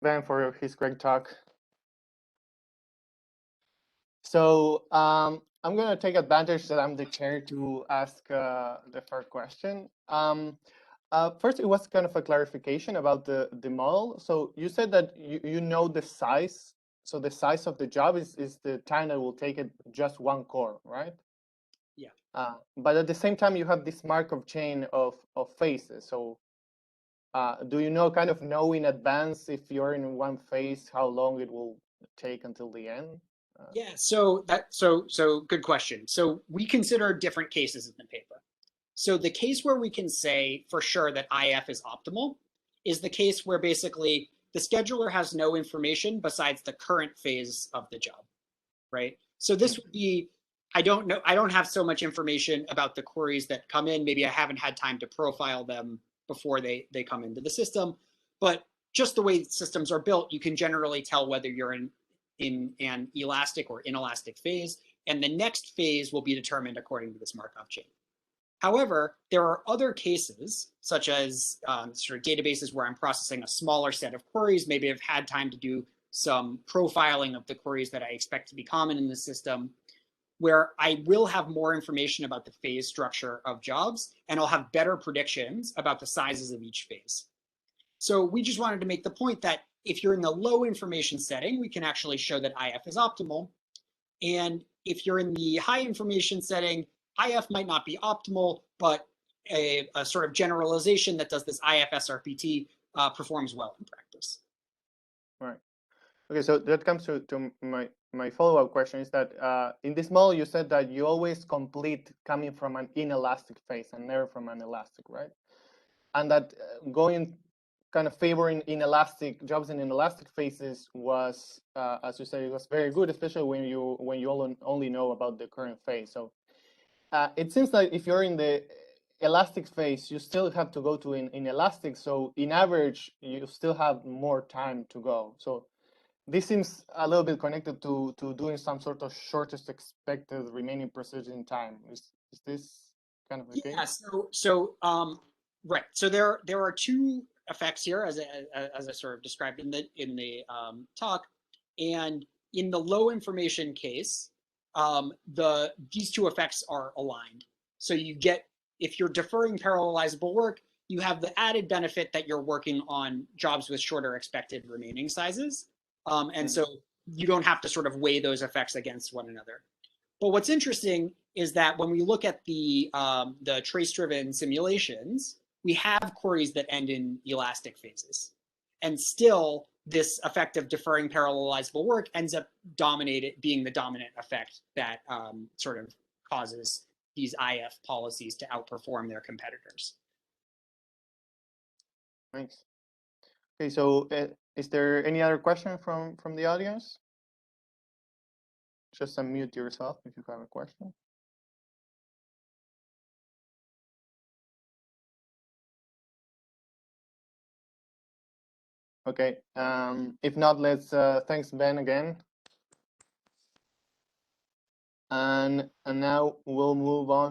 Ben for his great talk. So I'm going to take advantage that I'm the chair to ask the first question. First, it was kind of a clarification about the model. So you said that you know the size. So the size of the job is the time that will take it just one core, right? Yeah. But at the same time, you have this Markov chain of phases. So do you kind of know in advance if you're in one phase, how long it will take until the end? Yeah, so good question. So we consider different cases in the paper. So the case where we can say for sure that IF is optimal is the case where basically the scheduler has no information besides the current phase of the job, right? So this would be, I don't know, I don't have so much information about the queries that come in. Maybe I haven't had time to profile them before they come into the system, but just the way systems are built, you can generally tell whether you're in an elastic or inelastic phase, and the next phase will be determined according to this Markov chain. However, there are other cases, such as sort of databases where I'm processing a smaller set of queries. Maybe I've had time to do some profiling of the queries that I expect to be common in the system, where I will have more information about the phase structure of jobs, and I'll have better predictions about the sizes of each phase. So we just wanted to make the point that if you're in the low information setting, we can actually show that IF is optimal. And if you're in the high information setting, IF might not be optimal, but a sort of generalization that does this IF SRPT performs well in practice. Right. Okay, so that comes to my follow-up question is that in this model, you said that you always complete coming from an inelastic phase and never from an elastic, right? And that going kind of favoring inelastic jobs in inelastic phases was, as you said, it was very good, especially when you only know about the current phase. So it seems like if you're in the elastic phase, you still have to go to in elastic. So in average, you still have more time to go. So this seems a little bit connected to doing some sort of shortest expected remaining precision time. Is this kind of the case? Yeah. Right. So there are two effects here, as I sort of described in the talk, and in the low information case, these two effects are aligned. So you get, if you're deferring parallelizable work, you have the added benefit that you're working on jobs with shorter expected remaining sizes, and so you don't have to sort of weigh those effects against one another. But what's interesting is that when we look at the trace-driven simulations, we have queries that end in elastic phases. And still, this effect of deferring parallelizable work ends up being the dominant effect that sort of causes these IF policies to outperform their competitors. Thanks. Okay, so is there any other question from the audience? Just unmute yourself if you have a question. Okay, if not, let's thanks Ben again. And now we'll move on